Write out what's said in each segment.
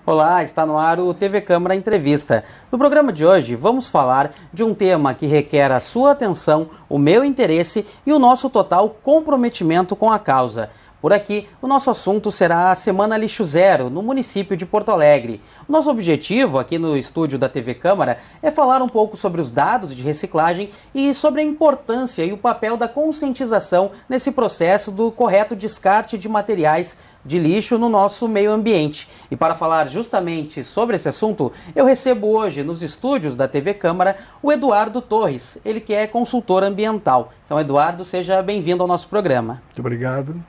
Olá, está no ar o TV Câmara Entrevista. No programa de hoje vamos falar de um tema que requer a sua atenção, o meu interesse e o nosso total comprometimento com a causa. Por aqui, o nosso assunto será a Semana Lixo Zero, no município de Porto Alegre. O nosso objetivo aqui no estúdio da TV Câmara é falar um pouco sobre os dados de reciclagem e sobre a importância e o papel da conscientização nesse processo do correto descarte de materiais de lixo no nosso meio ambiente. E para falar justamente sobre esse assunto, eu recebo hoje nos estúdios da TV Câmara o Eduardo Torres, ele que é consultor ambiental. Então, Eduardo, seja bem-vindo ao nosso programa. Muito obrigado.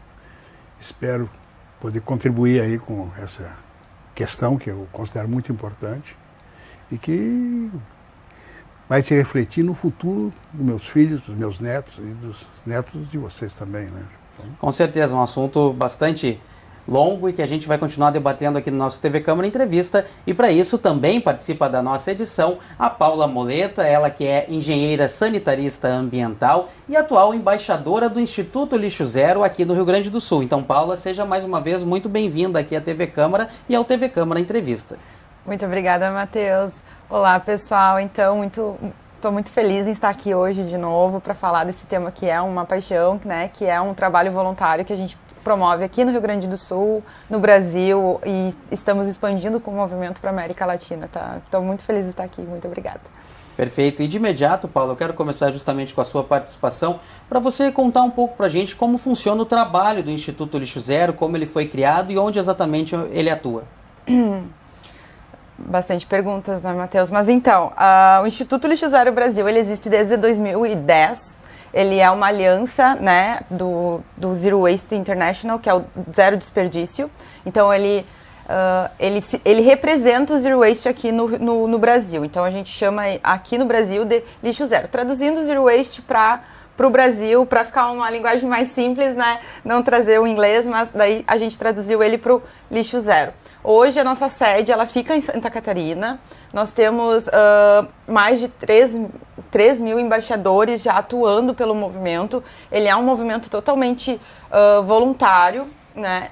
Espero poder contribuir aí com essa questão que eu considero muito importante e que vai se refletir no futuro dos meus filhos, dos meus netos e dos netos de vocês também, né? Então... Com certeza, um assunto bastante longo e que a gente vai continuar debatendo aqui no nosso TV Câmara Entrevista. E para isso também participa da nossa edição a Paula Moleta, ela que é engenheira sanitarista ambiental e atual embaixadora do Instituto Lixo Zero aqui no Rio Grande do Sul. Então, Paula, seja mais uma vez muito bem-vinda aqui à TV Câmara e ao TV Câmara Entrevista. Muito obrigada, Matheus. Olá, pessoal. Então, estou muito feliz em estar aqui hoje de novo para falar desse tema que é uma paixão, né? Que é um trabalho voluntário que a gente promove aqui no Rio Grande do Sul, no Brasil, e estamos expandindo com o movimento para a América Latina, tá? Estou muito feliz de estar aqui, muito obrigada. Perfeito. E de imediato, Paulo, eu quero começar justamente com a sua participação, para você contar um pouco para a gente como funciona o trabalho do Instituto Lixo Zero, como ele foi criado e onde exatamente ele atua. Bastante perguntas, né, Matheus? Mas então, o Instituto Lixo Zero Brasil, ele existe desde 2010. Ele é uma aliança, né, do Zero Waste International, que é o Zero Desperdício. Então, ele representa o Zero Waste aqui no Brasil. Então, a gente chama aqui no Brasil de Lixo Zero. Traduzindo o Zero Waste para o Brasil, para ficar uma linguagem mais simples, né, não trazer o inglês, mas daí a gente traduziu ele para o Lixo Zero. Hoje, a nossa sede, ela fica em Santa Catarina. Nós temos mais de 3 mil embaixadores já atuando pelo movimento. Ele é um movimento totalmente voluntário, né,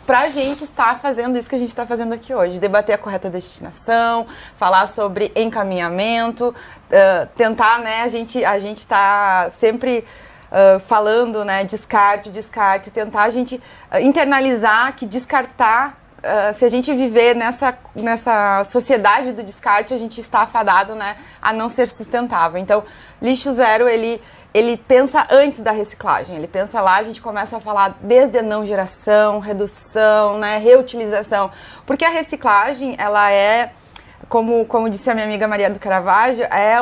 para a gente estar fazendo isso que a gente está fazendo aqui hoje. Debater a correta destinação, falar sobre encaminhamento, tentar, né, a gente está sempre... falando, né, descarte, tentar a gente internalizar que descartar, se a gente viver nessa sociedade do descarte, a gente está afadado, né, a não ser sustentável. Então, Lixo Zero, ele pensa antes da reciclagem, ele pensa lá, a gente começa a falar desde a não geração, redução, né, reutilização, porque a reciclagem, ela é, como disse a minha amiga Maria do Caravaggio, é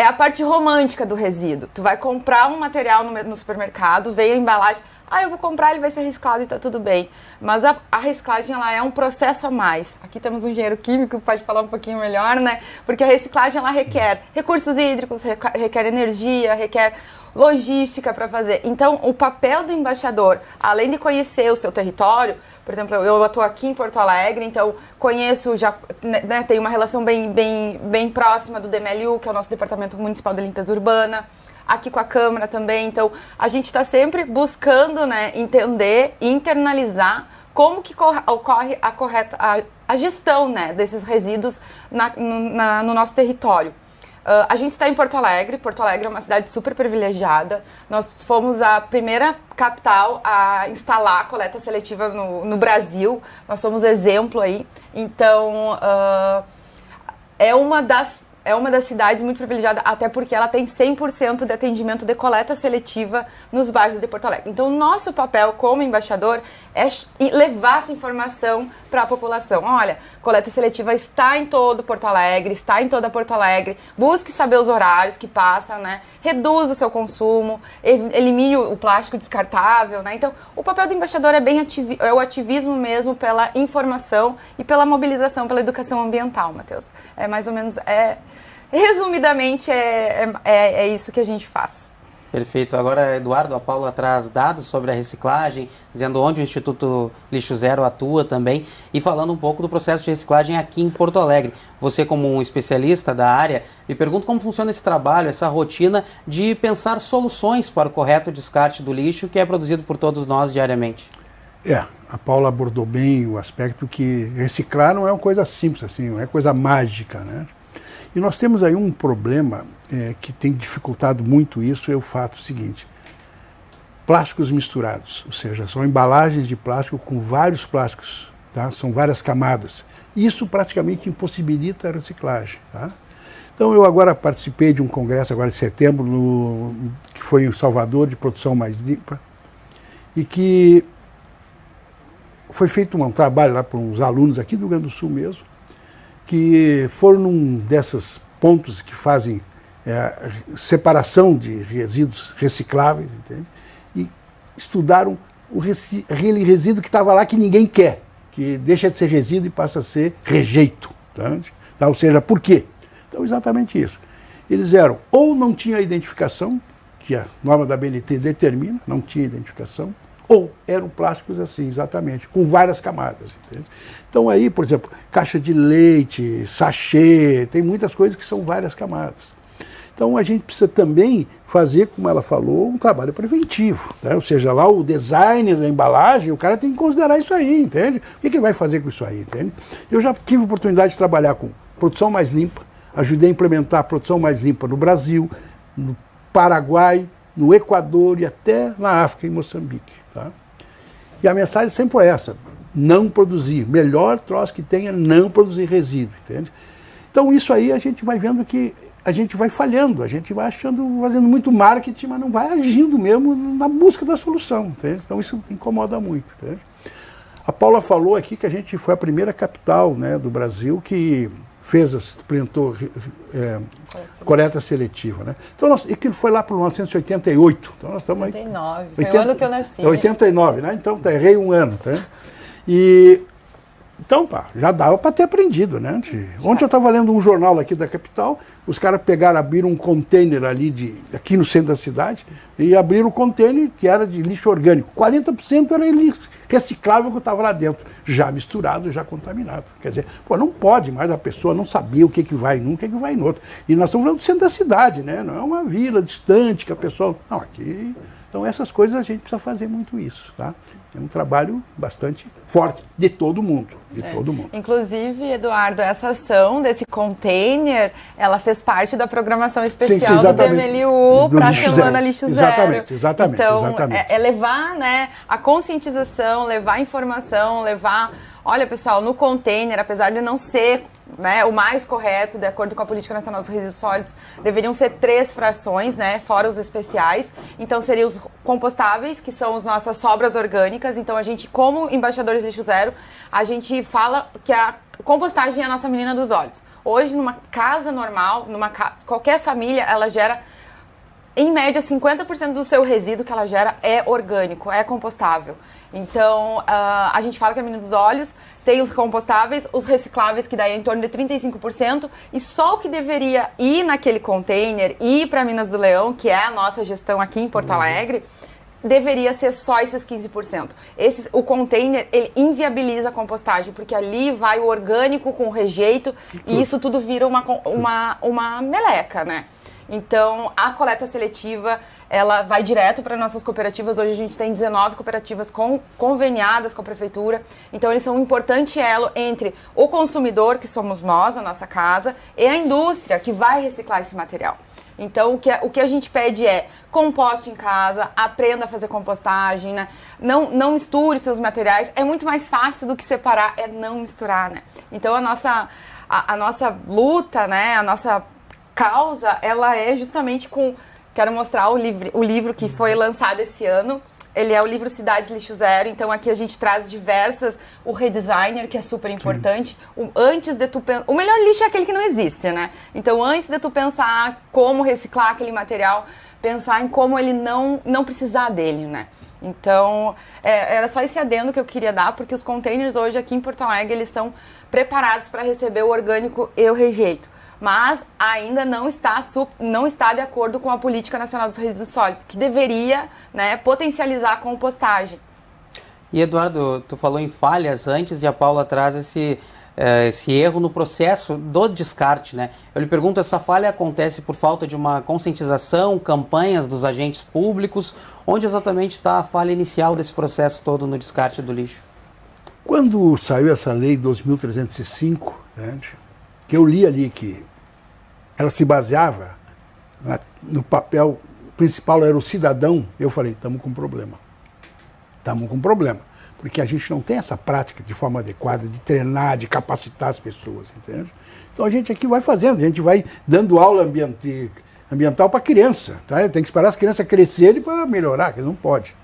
a parte romântica do resíduo. Tu vai comprar um material no supermercado, veio a embalagem, eu vou comprar, ele vai ser reciclado e tá tudo bem. Mas a reciclagem, ela é um processo a mais. Aqui temos um engenheiro químico que pode falar um pouquinho melhor, né? Porque a reciclagem, ela requer recursos hídricos, requer energia, requer logística para fazer. Então, o papel do embaixador, além de conhecer o seu território, por exemplo, eu atuo aqui em Porto Alegre, então conheço, já, né, tenho uma relação bem próxima do DMLU, que é o nosso Departamento Municipal de Limpeza Urbana, aqui com a Câmara também. Então, a gente está sempre buscando, né, entender e internalizar como que ocorre a gestão, né, desses resíduos no nosso território. A gente está em Porto Alegre. Porto Alegre é uma cidade super privilegiada. Nós fomos a primeira capital a instalar a coleta seletiva no Brasil. Nós somos exemplo aí. Então, é uma das cidades muito privilegiadas, até porque ela tem 100% de atendimento de coleta seletiva nos bairros de Porto Alegre. Então, o nosso papel como embaixador é levar essa informação para a população. Olha, coleta seletiva está em todo Porto Alegre, está em toda Porto Alegre. Busque saber os horários que passa, né? Reduza o seu consumo, elimine o plástico descartável, né? Então, o papel do embaixador é o ativismo mesmo pela informação e pela mobilização, pela educação ambiental, Matheus. É mais ou menos... Resumidamente, é isso que a gente faz. Perfeito. Agora, Eduardo, a Paula traz dados sobre a reciclagem, dizendo onde o Instituto Lixo Zero atua também, e falando um pouco do processo de reciclagem aqui em Porto Alegre. Você, como um especialista da área, me pergunto como funciona esse trabalho, essa rotina de pensar soluções para o correto descarte do lixo que é produzido por todos nós diariamente. a Paula abordou bem o aspecto que reciclar não é uma coisa simples assim, não é coisa mágica, né? E nós temos aí um problema que tem dificultado muito isso, é o fato seguinte: plásticos misturados, ou seja, são embalagens de plástico com vários plásticos, tá? São várias camadas. Isso praticamente impossibilita a reciclagem, tá? Então eu agora participei de um congresso agora em setembro, que foi em Salvador, de produção mais limpa, e que foi feito um trabalho lá por uns alunos aqui do Rio Grande do Sul mesmo, que foram num desses pontos que fazem separação de resíduos recicláveis, entende? E estudaram aquele resíduo que estava lá que ninguém quer, que deixa de ser resíduo e passa a ser rejeito. Tá? Ou seja, por quê? Então, exatamente isso. Eles eram, ou não tinha identificação, que a norma da BNT determina, não tinha identificação, ou eram plásticos assim, exatamente, com várias camadas. Entende? Então aí, por exemplo, caixa de leite, sachê, tem muitas coisas que são várias camadas. Então a gente precisa também fazer, como ela falou, um trabalho preventivo. Tá? Ou seja, lá o design da embalagem, o cara tem que considerar isso aí, entende? O que ele vai fazer com isso aí, entende? Eu já tive a oportunidade de trabalhar com produção mais limpa, ajudei a implementar a produção mais limpa no Brasil, no Paraguai, no Equador e até na África, em Moçambique. Tá? E a mensagem sempre foi essa: não produzir. Melhor troço que tenha, não produzir resíduo. Entende? Então isso aí a gente vai vendo que a gente vai falhando, a gente vai fazendo muito marketing, mas não vai agindo mesmo na busca da solução. Entende? Então isso incomoda muito. Entende? A Paula falou aqui que a gente foi a primeira capital, né, do Brasil que implementou coleta seletiva, né? Então, aquilo foi lá para 1988. Então, nós estamos 89, foi o ano que eu nasci. 89, né? Então, errei um ano, tá? Então, já dava para ter aprendido, né? Ontem eu estava lendo um jornal aqui da capital, os caras abriram um container ali, aqui no centro da cidade, e abriram o container que era de lixo orgânico. 40% era lixo reciclável que estava lá dentro, já misturado, já contaminado. Quer dizer, não pode mais a pessoa não saber o que vai num, o que vai no outro. E nós estamos falando do centro da cidade, né? Não é uma vila distante que a pessoa... Não, aqui... Então, essas coisas a gente precisa fazer muito isso, tá? É um trabalho bastante forte de todo mundo, todo mundo. Inclusive, Eduardo, essa ação desse container, ela fez parte da programação especial do DMLU para a Semana Lixo Zero. Exatamente. Então, é levar, né, a conscientização, levar a informação, Olha, pessoal, no container, apesar de não ser, né, o mais correto, de acordo com a Política Nacional dos Resíduos Sólidos, deveriam ser 3 frações, né, fora os especiais. Então, seriam os compostáveis, que são as nossas sobras orgânicas. Então, a gente, como embaixadores de Lixo Zero, a gente fala que a compostagem é a nossa menina dos olhos. Hoje, numa casa normal, qualquer família, ela gera... Em média, 50% do seu resíduo que ela gera é orgânico, é compostável. Então, a gente fala que é a menina dos olhos, tem os compostáveis, os recicláveis, que daí é em torno de 35%, e só o que deveria ir naquele container, ir para Minas do Leão, que é a nossa gestão aqui em Porto Alegre, deveria ser só esses 15%. O container, ele inviabiliza a compostagem, porque ali vai o orgânico com o rejeito, e isso tudo vira uma meleca, né? Então, a coleta seletiva, ela vai direto para nossas cooperativas. Hoje a gente tem 19 cooperativas conveniadas com a prefeitura. Então, eles são um importante elo entre o consumidor, que somos nós, na nossa casa, e a indústria, que vai reciclar esse material. Então, o que a gente pede é composte em casa, aprenda a fazer compostagem, né? Não misture seus materiais. É muito mais fácil do que separar, é não misturar, né? Então, a nossa luta, né? A nossa causa, ela é justamente quero mostrar o livro que foi lançado esse ano. Ele é o livro Cidades Lixo Zero. Então aqui a gente traz o redesigner, que é super importante. O melhor lixo é aquele que não existe, né? Então antes de tu pensar como reciclar aquele material, pensar em como ele não precisar dele, né? Então era só esse adendo que eu queria dar, porque os containers hoje aqui em Porto Alegre, eles são preparados para receber o orgânico e o rejeito. Mas ainda não está de acordo com a Política Nacional dos Resíduos Sólidos, que deveria, né, potencializar a compostagem. E, Eduardo, tu falou em falhas antes e a Paula traz esse erro no processo do descarte, né? Eu lhe pergunto, essa falha acontece por falta de uma conscientização, campanhas dos agentes públicos? Onde exatamente está a falha inicial desse processo todo no descarte do lixo? Quando saiu essa lei 2.305, que eu li ali que ela se baseava no papel principal, era o cidadão, eu falei, estamos com problema. Estamos com problema. Porque a gente não tem essa prática de forma adequada, de treinar, de capacitar as pessoas, entende? Então a gente aqui vai fazendo, a gente vai dando aula ambiental para a criança, tá? Tem que esperar as crianças crescerem para melhorar, que não pode.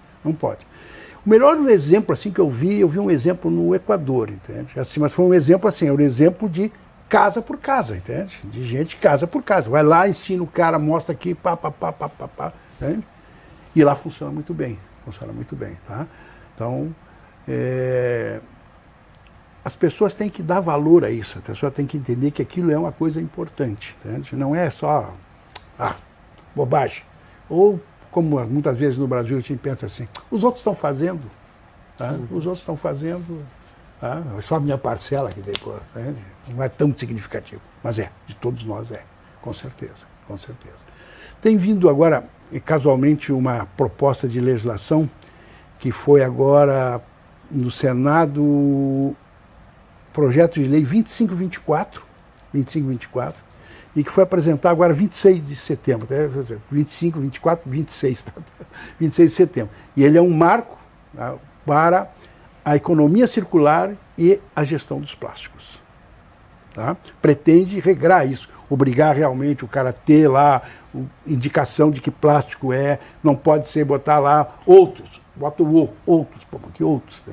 O melhor exemplo assim que eu vi um exemplo no Equador, entende? Assim, mas foi um exemplo assim, um exemplo de casa por casa, entende? De gente casa por casa. Vai lá, ensina o cara, mostra aqui, pá, entende? E lá funciona muito bem, tá? Então, as pessoas têm que dar valor a isso, a pessoa tem que entender que aquilo é uma coisa importante, entende? Não é só bobagem. Ou, como muitas vezes no Brasil a gente pensa assim, os outros estão fazendo, tá? Os outros estão fazendo, tá? É só a minha parcela que tem, entende? Não é tão significativo, mas de todos nós com certeza. Tem vindo agora, casualmente, uma proposta de legislação que foi agora no Senado, projeto de lei 2524, e que foi apresentado agora 26 de setembro, 25, 24, 26, 26 de setembro. E ele é um marco, tá, para a economia circular e a gestão dos plásticos. Tá? Pretende regrar isso, obrigar realmente o cara a ter lá indicação de que plástico não pode ser botar lá outros, bota o outros, que outros,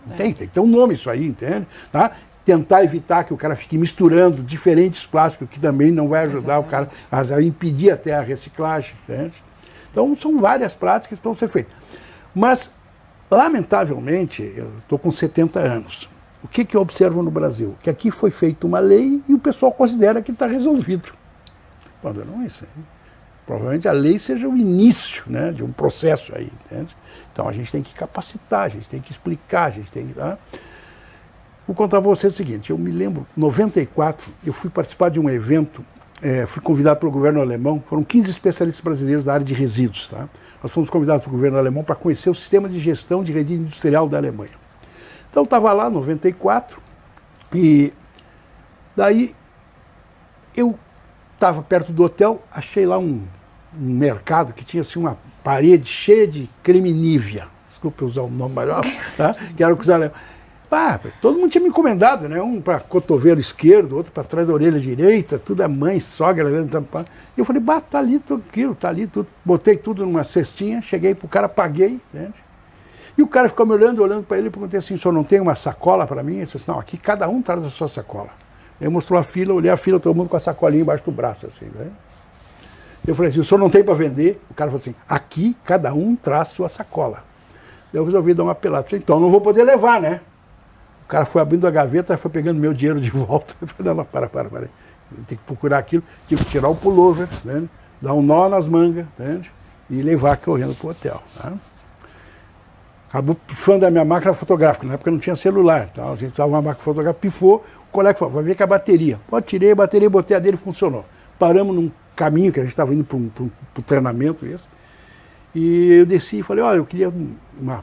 entende? Tem que ter um nome isso aí, entende? Tá? Tentar evitar que o cara fique misturando diferentes plásticos, que também não vai ajudar o cara a impedir até a reciclagem, entende? Então são várias práticas que estão sendo feitas. Mas, lamentavelmente, eu estou com 70 anos. O que eu observo no Brasil? Que aqui foi feita uma lei e o pessoal considera que está resolvido. Quando não é isso. Provavelmente a lei seja o início, né, de um processo aí, entende? Então a gente tem que capacitar, a gente tem que explicar, a gente tem que... Tá? Vou contar para você o seguinte, eu me lembro, em 94, eu fui participar de um evento, fui convidado pelo governo alemão, foram 15 especialistas brasileiros da área de resíduos, tá? Nós fomos convidados pelo governo alemão para conhecer o sistema de gestão de resíduo industrial da Alemanha. Então eu estava lá, em 94, e daí eu estava perto do hotel, achei lá um mercado que tinha assim, uma parede cheia de creme Nivea, desculpa usar o nome melhor, tá? Que era o que os alemães... todo mundo tinha me encomendado, né? Um para cotovelo esquerdo, outro para trás da orelha direita, tudo a mãe, sogra. E eu falei, tá ali tudo aquilo, tá ali tudo. Botei tudo numa cestinha, cheguei pro cara, paguei, entende? E o cara ficou me olhando para ele e perguntei assim, o senhor não tem uma sacola para mim? Ele disse, não, aqui cada um traz a sua sacola. Ele mostrou a fila, olhei a fila, todo mundo com a sacolinha embaixo do braço, assim, né? Eu falei assim, o senhor não tem para vender? O cara falou assim, aqui cada um traz sua sacola. Eu resolvi dar uma pelada. Então eu não vou poder levar, né? O cara foi abrindo a gaveta, foi pegando meu dinheiro de volta. Eu falei, não, para. Tem que procurar aquilo, tive que tirar o pullover, né? Dar um nó nas mangas, entende? E levar correndo pro hotel. Tá? Acabou pifando a minha máquina fotográfica, na época não tinha celular, tá? A gente usava uma máquina fotográfica, pifou, o colega falou, vai ver que a bateria. Tirei a bateria, botei a dele, funcionou. Paramos num caminho que a gente estava indo para o treinamento, e eu desci e falei, olha, eu queria uma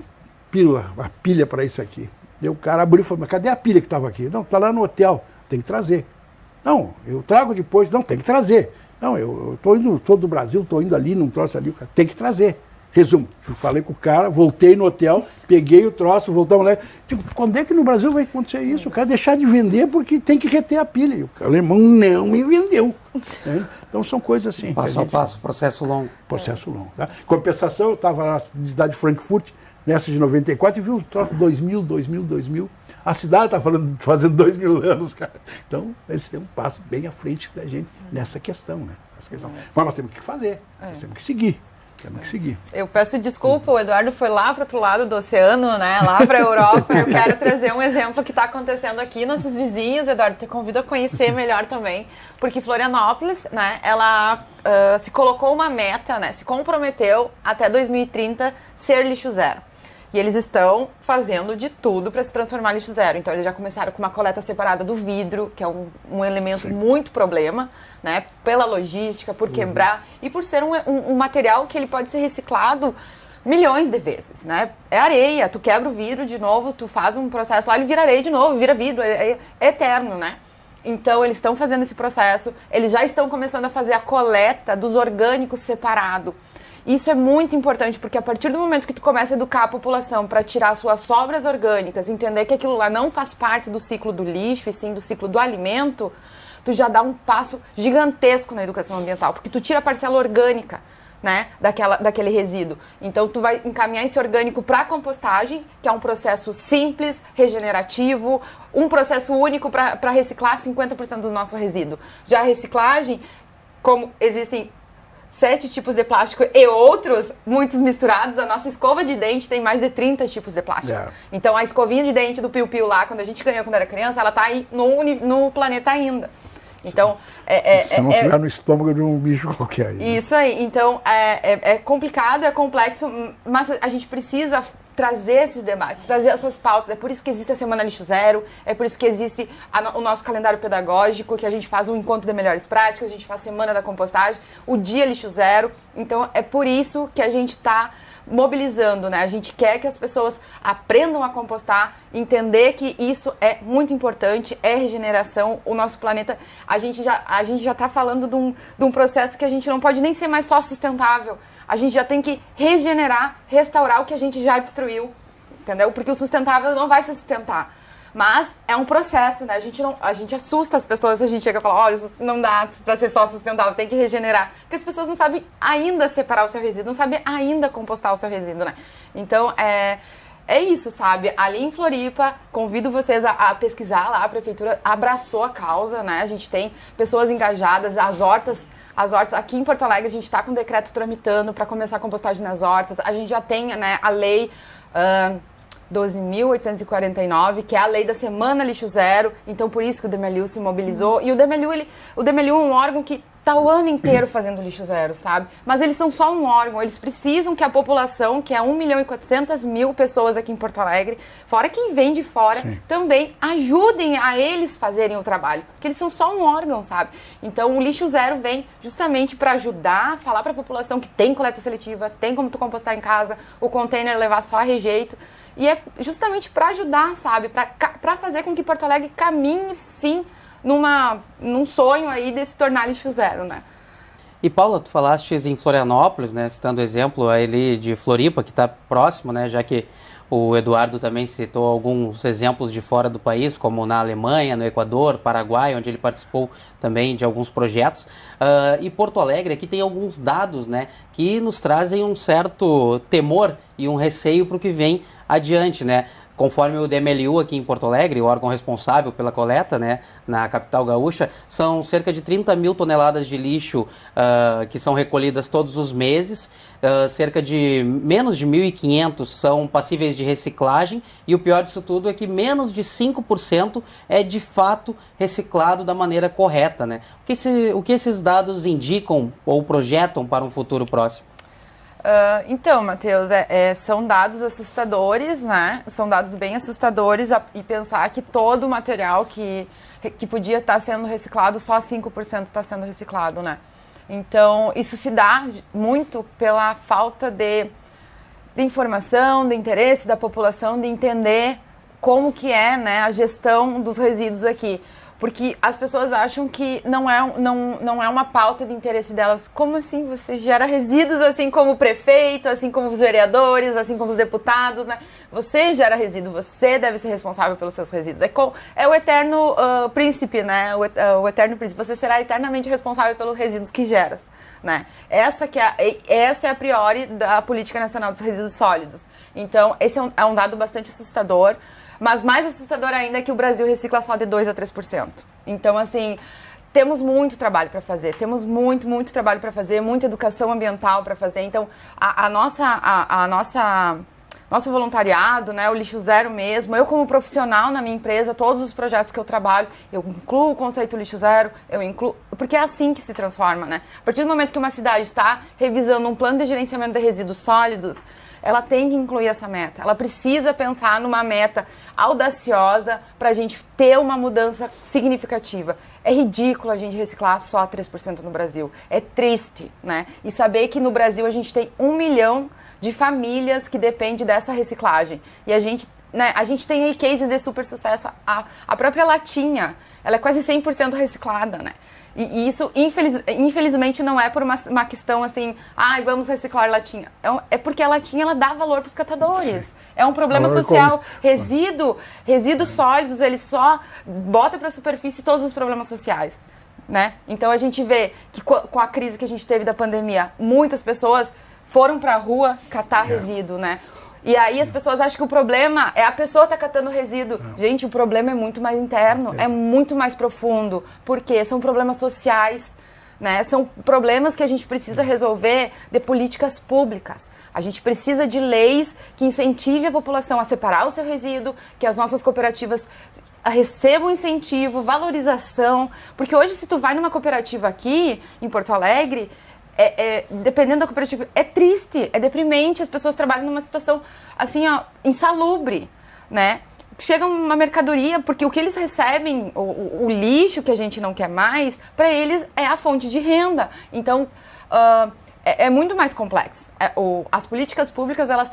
pilha para isso aqui. Daí o cara abriu e falou, mas cadê a pilha que estava aqui? Não, está lá no hotel, tem que trazer. Não, eu trago depois, não, tem que trazer. Não, eu estou indo, sou do Brasil, estou indo ali, num troço ali, tem que trazer. Resumo, eu falei com o cara, voltei no hotel, peguei o troço, voltamos lá. Digo, quando é que no Brasil vai acontecer isso? O cara deixar de vender porque tem que reter a pilha. E o alemão não me vendeu. Né? Então são coisas assim. Passo a passo, processo longo. Processo longo. Tá? Compensação, eu estava na cidade de Frankfurt, nessa de 94, e vi uns troços 2000. A cidade está fazendo 2000 anos, cara. Então, eles têm um passo bem à frente da gente nessa questão, né? Mas nós temos que fazer, nós temos que seguir. Temos que seguir. Eu peço desculpa, o Eduardo foi lá para o outro lado do oceano, né? Lá para a Europa. Eu quero trazer um exemplo que está acontecendo aqui. Nossos vizinhos, Eduardo, te convido a conhecer melhor também, porque Florianópolis, né? Ela se colocou uma meta, né? Se comprometeu até 2030 ser lixo zero. E eles estão fazendo de tudo para se transformar em lixo zero. Então, eles já começaram com uma coleta separada do vidro, que é um elemento muito problema, né? Pela logística, por quebrar e por ser um material que ele pode ser reciclado milhões de vezes, né? É areia, tu quebra o vidro de novo, tu faz um processo lá, ele vira areia de novo, vira vidro, é eterno, né? Então, eles estão fazendo esse processo, eles já estão começando a fazer a coleta dos orgânicos separado. Isso é muito importante, porque a partir do momento que tu começa a educar a população para tirar suas sobras orgânicas, entender que aquilo lá não faz parte do ciclo do lixo, e sim do ciclo do alimento, tu já dá um passo gigantesco na educação ambiental, porque tu tira a parcela orgânica, né, daquele resíduo. Então, tu vai encaminhar esse orgânico para a compostagem, que é um processo simples, regenerativo, um processo único para reciclar 50% do nosso resíduo. Já a reciclagem, como existem 7 tipos de plástico e outros, muitos misturados, a nossa escova de dente tem mais de 30 tipos de plástico. Yeah. Então, a escovinha de dente do Piu Piu lá, quando a gente ganhou quando era criança, ela tá aí no planeta ainda. Então, se não tiver no estômago de um bicho qualquer. Né? Isso aí. Então, é complicado, é complexo, mas a gente precisa trazer esses debates, trazer essas pautas. É por isso que existe a Semana Lixo Zero, é por isso que existe o nosso calendário pedagógico, que a gente faz um encontro de melhores práticas, a gente faz a Semana da Compostagem, o Dia Lixo Zero. Então, é por isso que a gente está mobilizando, né? A gente quer que as pessoas aprendam a compostar, entender que isso é muito importante, é regeneração. O nosso planeta, a gente já está falando de um processo que a gente não pode nem ser mais só sustentável. A gente já tem que regenerar, restaurar o que a gente já destruiu, entendeu? Porque o sustentável não vai se sustentar. Mas é um processo, né? A gente assusta as pessoas, a gente chega e fala, olha, isso não dá para ser só sustentável, tem que regenerar. Porque as pessoas não sabem ainda separar o seu resíduo, não sabem ainda compostar o seu resíduo, né? Então, é isso, sabe? Ali em Floripa, convido vocês a pesquisar lá, a prefeitura abraçou a causa, né? A gente tem pessoas engajadas, as hortas aqui em Porto Alegre, a gente está com o decreto tramitando para começar a compostagem nas hortas. A gente já tem, né, a lei 12.849, que é a lei da Semana Lixo Zero. Então, por isso que o DMLU se mobilizou. E o DMLU é um órgão que está o ano inteiro fazendo lixo zero, sabe? Mas eles são só um órgão. Eles precisam que a população, que é 1.400.000 pessoas aqui em Porto Alegre, fora quem vem de fora, sim, também ajudem a eles fazerem o trabalho. Porque eles são só um órgão, sabe? Então, o Lixo Zero vem justamente para ajudar, falar para a população que tem coleta seletiva, tem como tu compostar em casa, o container levar só a rejeito. E é justamente para ajudar, sabe? Para fazer com que Porto Alegre caminhe, sim, num sonho aí de se tornar lixo zero, né? E Paula, tu falaste em Florianópolis, né? Citando o exemplo ali de Floripa, que está próximo, né? Já que o Eduardo também citou alguns exemplos de fora do país, como na Alemanha, no Equador, Paraguai, onde ele participou também de alguns projetos. E Porto Alegre, aqui tem alguns dados, né? Que nos trazem um certo temor e um receio para o que vem adiante, né? Conforme o DMLU aqui em Porto Alegre, o órgão responsável pela coleta, né, na capital gaúcha, são cerca de 30 mil toneladas de lixo que são recolhidas todos os meses, cerca de menos de 1.500 são passíveis de reciclagem, e o pior disso tudo é que menos de 5% é de fato reciclado da maneira correta, né? O que esses dados indicam ou projetam para um futuro próximo? Então, Matheus, são dados assustadores, né? São dados bem assustadores, e pensar que todo o material que podia estar sendo reciclado, só 5% está sendo reciclado, né? Então, isso se dá muito pela falta de informação, de interesse da população, de entender como que é, né, a gestão dos resíduos aqui. Porque as pessoas acham que não é uma pauta de interesse delas. Como assim? Você gera resíduos assim como o prefeito, assim como os vereadores, assim como os deputados, né? Você gera resíduo, você deve ser responsável pelos seus resíduos. É o eterno príncipe, né? O eterno príncipe. Você será eternamente responsável pelos resíduos que geras, né? Essa é a priori da Política Nacional dos Resíduos Sólidos. Então, esse é um dado bastante assustador. Mas mais assustador ainda é que o Brasil recicla só de 2% a 3%. Então, assim, temos muito trabalho para fazer. Temos muito trabalho para fazer, muita educação ambiental para fazer. Então, nosso voluntariado, né, o Lixo Zero mesmo, eu como profissional na minha empresa, todos os projetos que eu trabalho, eu incluo o conceito Lixo Zero, porque é assim que se transforma, né? A partir do momento que uma cidade está revisando um plano de gerenciamento de resíduos sólidos, ela tem que incluir essa meta. Ela precisa pensar numa meta audaciosa para a gente ter uma mudança significativa. É ridículo a gente reciclar só 3% no Brasil. É triste, né? E saber que no Brasil a gente tem 1 milhão de famílias que dependem dessa reciclagem. E a gente tem aí cases de super sucesso. A própria latinha, ela é quase 100% reciclada, né? E isso, infelizmente, não é por uma questão assim, vamos reciclar latinha. É porque a latinha, ela dá valor para os catadores. Sim. É um problema social. Resíduos sólidos, ele só bota para a superfície todos os problemas sociais, né? Então, a gente vê que com a crise que a gente teve da pandemia, muitas pessoas foram para a rua catar resíduo, né? E aí as pessoas acham que o problema é a pessoa estar catando resíduo. Não. Gente, o problema é muito mais interno, é muito mais profundo. Por quê? São problemas sociais, né? São problemas que a gente precisa resolver de políticas públicas. A gente precisa de leis que incentivem a população a separar o seu resíduo, que as nossas cooperativas recebam incentivo, valorização. Porque hoje, se tu vai numa cooperativa aqui, em Porto Alegre, dependendo da cooperativa, é triste, é deprimente, as pessoas trabalham numa situação assim, insalubre, né? Chega uma mercadoria, porque o que eles recebem, o lixo que a gente não quer mais, para eles é a fonte de renda. Então, é muito mais complexo. As políticas públicas, elas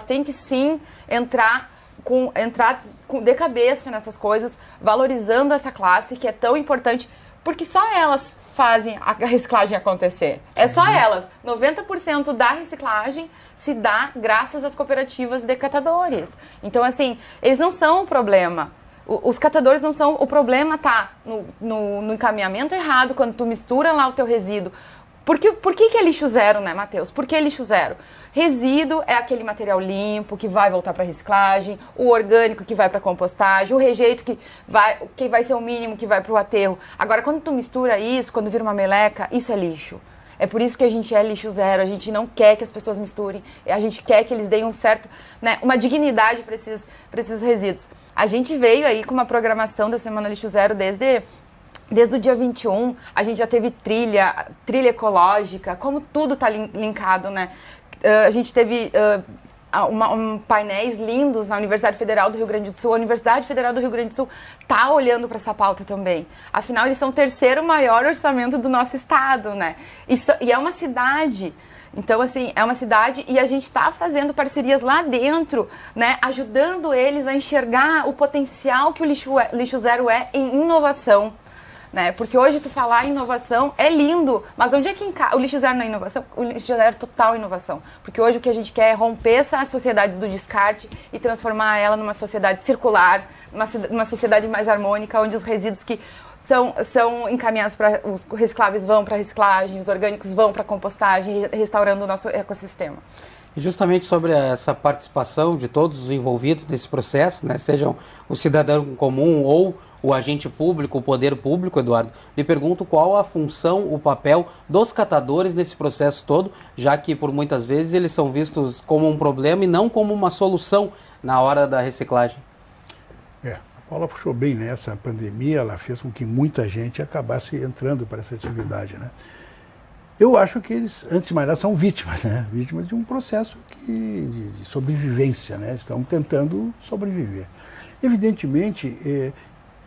têm que sim entrar de cabeça nessas coisas, valorizando essa classe que é tão importante, porque só elas fazem a reciclagem acontecer. É só elas. 90% da reciclagem se dá graças às cooperativas de catadores. Então, assim, eles não são o problema. Os catadores não são... O problema tá no encaminhamento errado, quando tu mistura lá o teu resíduo. Por que é lixo zero, né, Matheus? Por que lixo zero? Resíduo é aquele material limpo que vai voltar para reciclagem, o orgânico que vai para compostagem, o rejeito que vai ser o mínimo que vai para o aterro. Agora, quando tu mistura isso, quando vira uma meleca, isso é lixo. É por isso que a gente é lixo zero, a gente não quer que as pessoas misturem, a gente quer que eles deem uma dignidade para esses resíduos. A gente veio aí com uma programação da Semana Lixo Zero desde o dia 21, a gente já teve trilha ecológica, como tudo está linkado, né? A gente teve painéis lindos na Universidade Federal do Rio Grande do Sul. A Universidade Federal do Rio Grande do Sul está olhando para essa pauta também. Afinal, eles são o terceiro maior orçamento do nosso estado, né? E é uma cidade. Então, assim, é uma cidade e a gente está fazendo parcerias lá dentro, né? Ajudando eles a enxergar o potencial que o lixo zero é em inovação. Né? Porque hoje tu falar em inovação é lindo, mas onde é que o lixo zero não é inovação? O lixo zero é total inovação. Porque hoje o que a gente quer é romper essa sociedade do descarte e transformar ela numa sociedade circular, numa sociedade mais harmônica, onde os resíduos que são encaminhados para... Os recicláveis vão para reciclagem, os orgânicos vão para compostagem, restaurando o nosso ecossistema. E justamente sobre essa participação de todos os envolvidos nesse processo, né, sejam o cidadão comum ou o agente público, o poder público, Eduardo, lhe pergunto qual a função, o papel dos catadores nesse processo todo, já que por muitas vezes eles são vistos como um problema e não como uma solução na hora da reciclagem. A Paula puxou bem nessa pandemia, ela fez com que muita gente acabasse entrando para essa atividade, né? Eu acho que eles, antes de mais nada, são vítimas, né? Vítimas de um processo de sobrevivência, né? Estão tentando sobreviver. Evidentemente,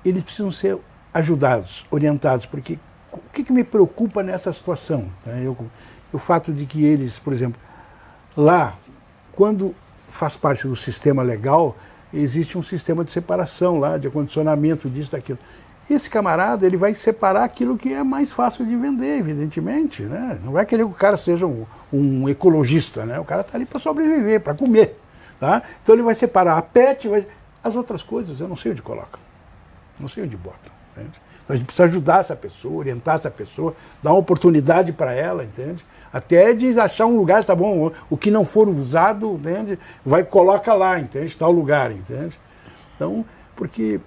eles precisam ser ajudados, orientados, porque o que me preocupa nessa situação? Né? O fato de que eles, por exemplo, lá, quando faz parte do sistema legal, existe um sistema de separação lá, de acondicionamento disso, daquilo. Esse camarada, ele vai separar aquilo que é mais fácil de vender, evidentemente, né? Não vai querer que o cara seja um ecologista, né? O cara está ali para sobreviver, para comer, tá? Então ele vai separar a PET, as outras coisas eu não sei onde coloca, não sei onde bota, entende? Então a gente precisa ajudar essa pessoa, orientar essa pessoa, dar uma oportunidade para ela, entende? Até de achar um lugar, tá bom, o que não for usado, entende? Coloca lá, entende? Tal lugar, entende? Então, porque...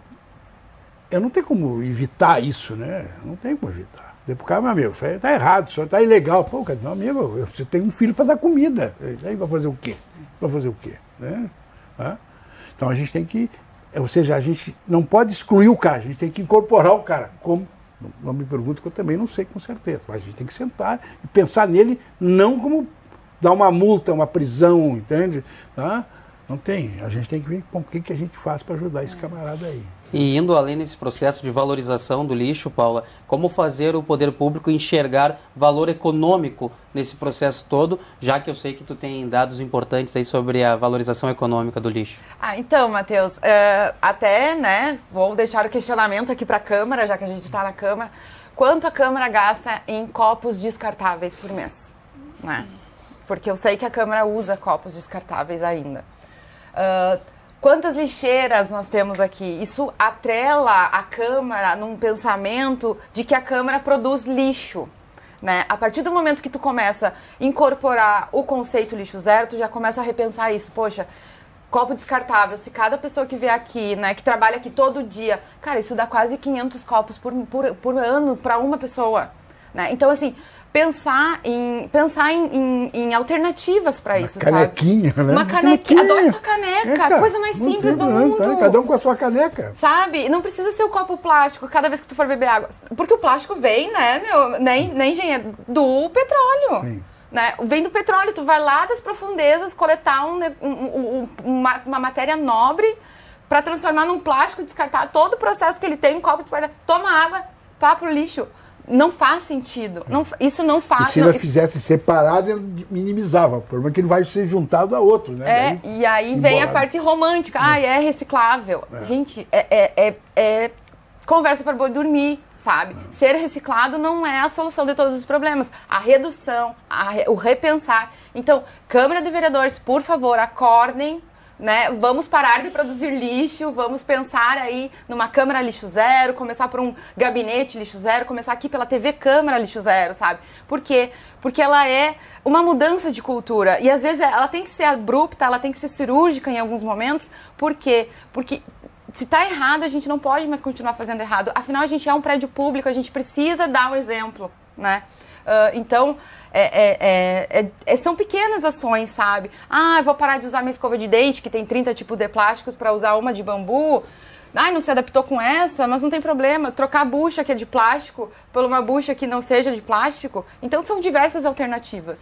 Eu não tenho como evitar isso, né? Não tem como evitar. Dizer pro cara, meu amigo, isso aí tá errado, isso aí tá ilegal. Pô, meu amigo, você tem um filho para dar comida. Aí vai fazer o quê? Vai fazer o quê? Né? Tá? Então a gente tem que... Ou seja, a gente não pode excluir o cara, a gente tem que incorporar o cara. Como? Não me pergunto, que eu também não sei com certeza. Mas a gente tem que sentar e pensar nele não como dar uma multa, uma prisão, entende? Tá? Não tem. A gente tem que ver o que a gente faz para ajudar esse camarada aí. E indo além desse processo de valorização do lixo, Paula, como fazer o poder público enxergar valor econômico nesse processo todo, já que eu sei que tu tem dados importantes aí sobre a valorização econômica do lixo? Então, Matheus, até, né, vou deixar o questionamento aqui para a Câmara, já que a gente está na Câmara. Quanto a Câmara gasta em copos descartáveis por mês? Né? Porque eu sei que a Câmara usa copos descartáveis ainda. Quantas lixeiras nós temos aqui? Isso atrela a Câmara num pensamento de que a Câmara produz lixo, né? A partir do momento que tu começa a incorporar o conceito lixo zero, tu já começa a repensar isso. Poxa, copo descartável, se cada pessoa que vê aqui, né, que trabalha aqui todo dia, cara, isso dá quase 500 copos por ano para uma pessoa, né? Então, assim, pensar em alternativas para isso, canequinha, sabe? Né? Uma canequinha, adoro sua caneca, coisa mais simples do mundo. Tá, cada um com a sua caneca. Sabe? Não precisa ser o copo plástico cada vez que tu for beber água. Porque o plástico vem, né, nem engenheiro, do petróleo. Sim. Né? Vem do petróleo, tu vai lá das profundezas coletar uma matéria nobre para transformar num plástico, descartar todo o processo que ele tem, um copo de guarda, toma água, pá pro lixo. Não faz sentido. Isso não faz. E se ela fizesse separado, ela minimizava. O problema é que ele vai ser juntado a outro, né? E aí vem a parte romântica. É reciclável. Gente, é conversa para boi dormir, sabe? Ser reciclado não é a solução de todos os problemas. A redução, o repensar. Então, Câmara de Vereadores, por favor, acordem, né? Vamos parar de produzir lixo, vamos pensar aí numa Câmara Lixo Zero, começar por um gabinete Lixo Zero, começar aqui pela TV Câmara Lixo Zero, sabe? Por quê? Porque ela é uma mudança de cultura e às vezes ela tem que ser abrupta, ela tem que ser cirúrgica em alguns momentos. Por quê? Porque se está errado, a gente não pode mais continuar fazendo errado. Afinal, a gente é um prédio público, a gente precisa dar o exemplo, né? Então, são pequenas ações, sabe? Eu vou parar de usar minha escova de dente, que tem 30 tipos de plásticos, para usar uma de bambu. Não se adaptou com essa, mas não tem problema. Trocar a bucha, que é de plástico, por uma bucha que não seja de plástico. Então, são diversas alternativas.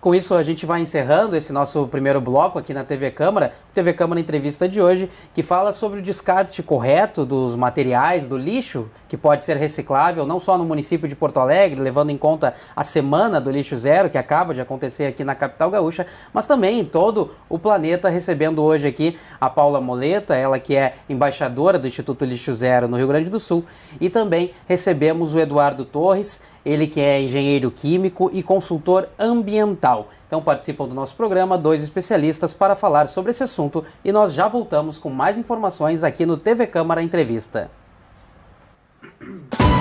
Com isso, a gente vai encerrando esse nosso primeiro bloco aqui na TV Câmara, TV Câmara Entrevista de hoje, que fala sobre o descarte correto dos materiais, do lixo, que pode ser reciclável, não só no município de Porto Alegre, levando em conta a Semana do Lixo Zero, que acaba de acontecer aqui na capital gaúcha, mas também em todo o planeta, recebendo hoje aqui a Paula Moleta, ela que é embaixadora do Instituto Lixo Zero no Rio Grande do Sul, e também recebemos o Eduardo Torres, ele que é engenheiro químico e consultor ambiental. Então participam do nosso programa 2 especialistas para falar sobre esse assunto e nós já voltamos com mais informações aqui no TV Câmara Entrevista.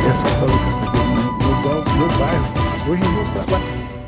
Essa fábrica no bairro, hoje em dia,